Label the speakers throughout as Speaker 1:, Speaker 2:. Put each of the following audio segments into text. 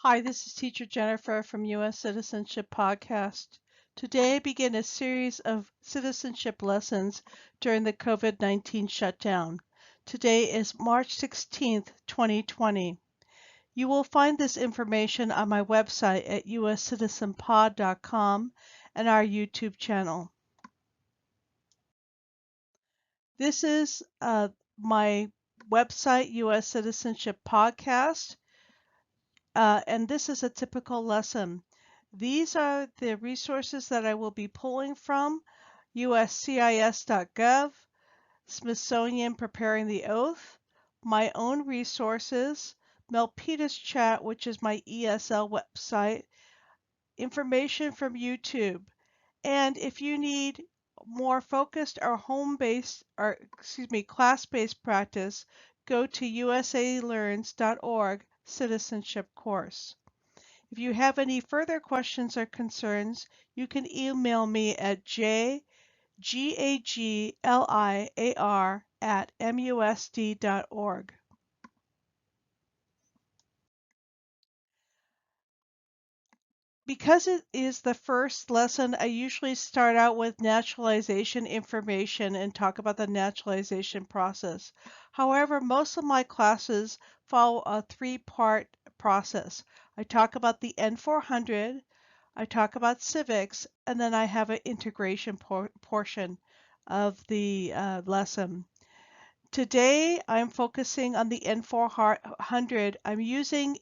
Speaker 1: Hi, this is Teacher Jennifer from US Citizenship Podcast. Today I begin a series of citizenship lessons during the COVID-19 shutdown. Today is March 16th, 2020. You will find this information on my website at uscitizenpod.com and our YouTube channel. This is my website, US Citizenship Podcast. And this is a typical lesson. These are the resources that I will be pulling from: USCIS.gov, Smithsonian Preparing the Oath, my own resources, Melpita's Chat, which is my ESL website, information from YouTube. And if you need more focused or class-based practice, go to usalearns.org citizenship course. If you have any further questions or concerns, you can email me at jgagliar@musd.org. Because it is the first lesson, I usually start out with naturalization information and talk about the naturalization process. However, most of my classes follow a three-part process. I talk about the N400, I talk about civics, and then I have an integration portion of the lesson. Today, I'm focusing on the N400. I'm using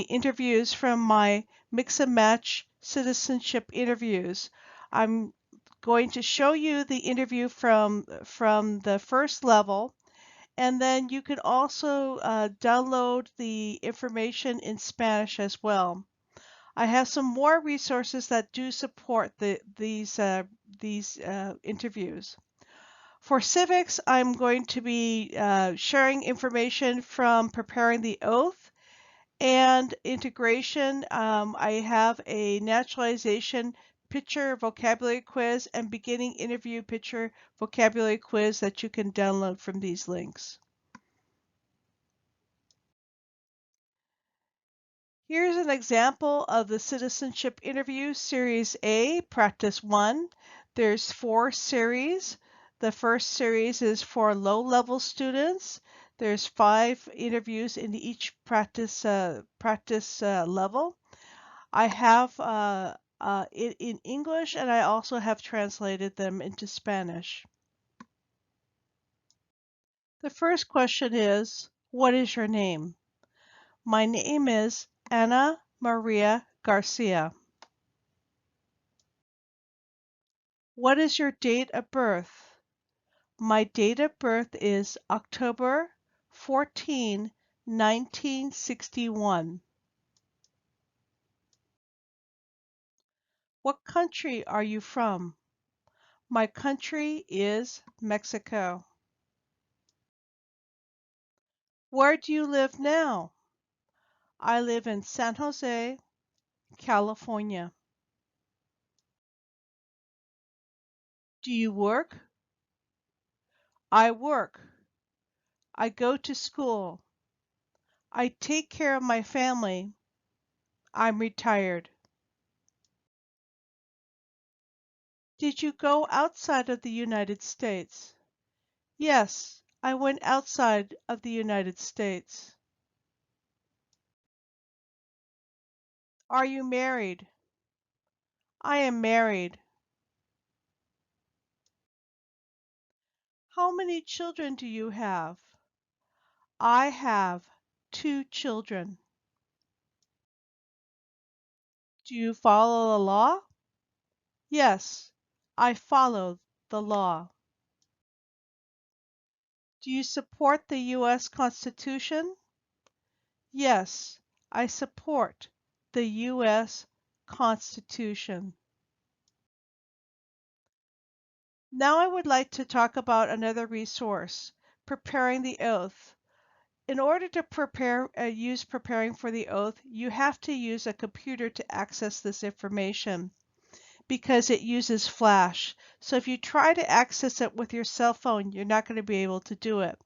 Speaker 1: interviews from my mix and match citizenship interviews. I'm going to show you the interview from the first level, and then you can also download the information in Spanish as well. I have some more resources that do support these interviews. For civics, I'm going to be sharing information from Preparing the Oath and integration. I have a naturalization picture vocabulary quiz and beginning interview picture vocabulary quiz that you can download from these links. Here's an example of the Citizenship Interview Series A, Practice 1. There's 4 series. The first series is for low-level students. There's 5 interviews in each practice level. I have it in English, and I also have translated them into Spanish. The first question is, what is your name? My name is Ana Maria Garcia. What is your date of birth? My date of birth is October 14, 1961. What country are you from? My country is Mexico. Where do you live now? I live in San Jose, California. Do you work? I work. I go to school. I take care of my family. I'm retired. Did you go outside of the United States? Yes, I went outside of the United States. Are you married? I am married. How many children do you have? I have 2 children. Do you follow the law? Yes, I follow the law. Do you support the U.S. Constitution? Yes, I support the U.S. Constitution. Now I would like to talk about another resource, Preparing the Oath. In order to use Preparing for the Oath, you have to use a computer to access this information because it uses Flash. So if you try to access it with your cell phone, you're not going to be able to do it.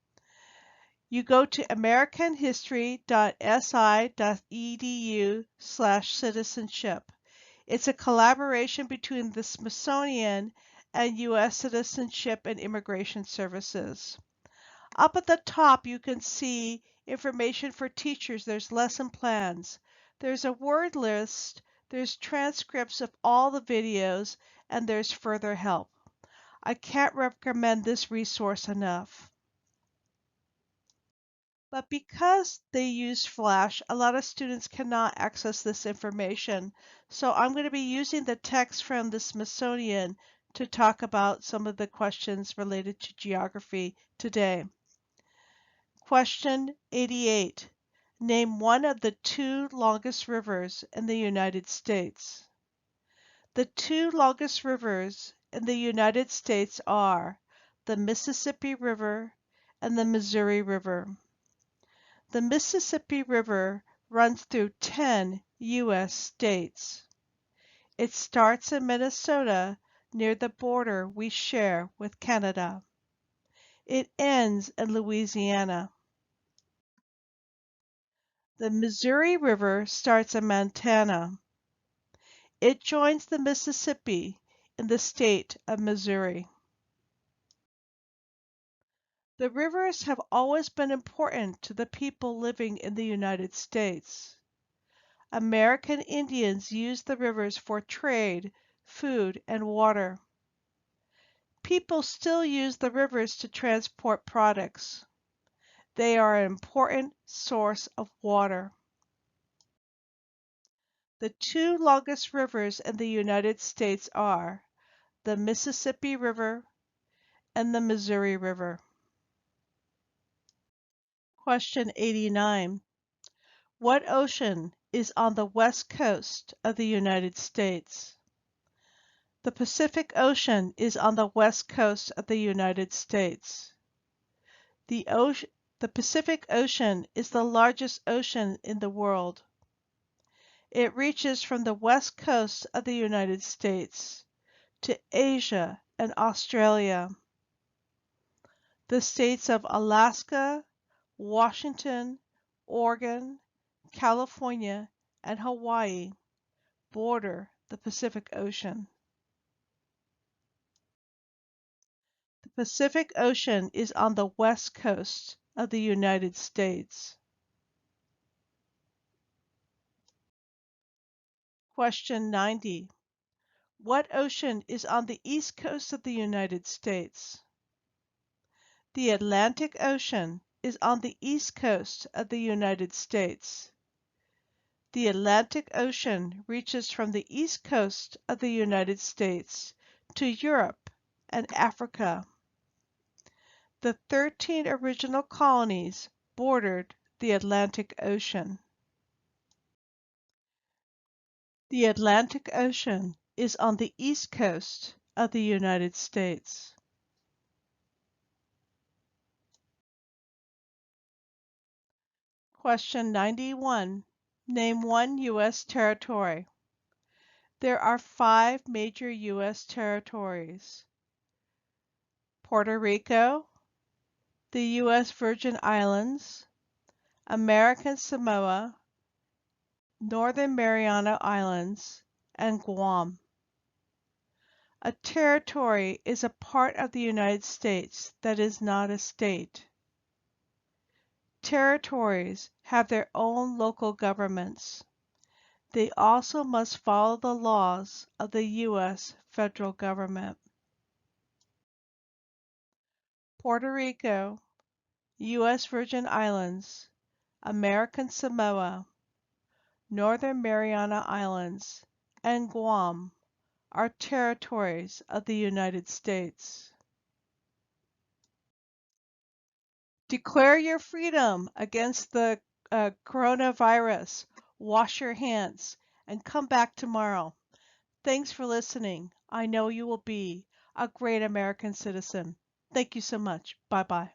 Speaker 1: You go to americanhistory.si.edu/citizenship. It's a collaboration between the Smithsonian and U.S. Citizenship and Immigration Services. Up at the top, you can see information for teachers. There's lesson plans. There's a word list. There's transcripts of all the videos, and there's further help. I can't recommend this resource enough. But because they use Flash, a lot of students cannot access this information. So I'm going to be using the text from the Smithsonian to talk about some of the questions related to geography today. Question 88. Name one of the two longest rivers in the United States. The two longest rivers in the United States are the Mississippi River and the Missouri River. The Mississippi River runs through 10 U.S. states. It starts in Minnesota near the border we share with Canada. It ends in Louisiana. The Missouri River starts in Montana. It joins the Mississippi in the state of Missouri. The rivers have always been important to the people living in the United States. American Indians used the rivers for trade, food, and water. People still use the rivers to transport products. They are an important source of water. The two longest rivers in the United States are the Mississippi River and the Missouri River. Question 89. What ocean is on the west coast of the United States? The Pacific Ocean is on the west coast of the United States. The Pacific Ocean is the largest ocean in the world. It reaches from the west coast of the United States to Asia and Australia. The states of Alaska, Washington, Oregon, California, and Hawaii border the Pacific Ocean. The Pacific Ocean is on the west coast of the United States. Question 90. What ocean is on the east coast of the United States? The Atlantic Ocean is on the east coast of the United States. The Atlantic Ocean reaches from the east coast of the United States to Europe and Africa. The 13 original colonies bordered the Atlantic Ocean. The Atlantic Ocean is on the east coast of the United States. Question 91. Name one U.S. territory. There are 5 major U.S. territories: Puerto Rico, the U.S. Virgin Islands, American Samoa, Northern Mariana Islands, and Guam. A territory is a part of the United States that is not a state. Territories have their own local governments. They also must follow the laws of the U.S. federal government. Puerto Rico, U.S. Virgin Islands, American Samoa, Northern Mariana Islands, and Guam are territories of the United States. Declare your freedom against the coronavirus. Wash your hands and come back tomorrow. Thanks for listening. I know you will be a great American citizen. Thank you so much. Bye-bye.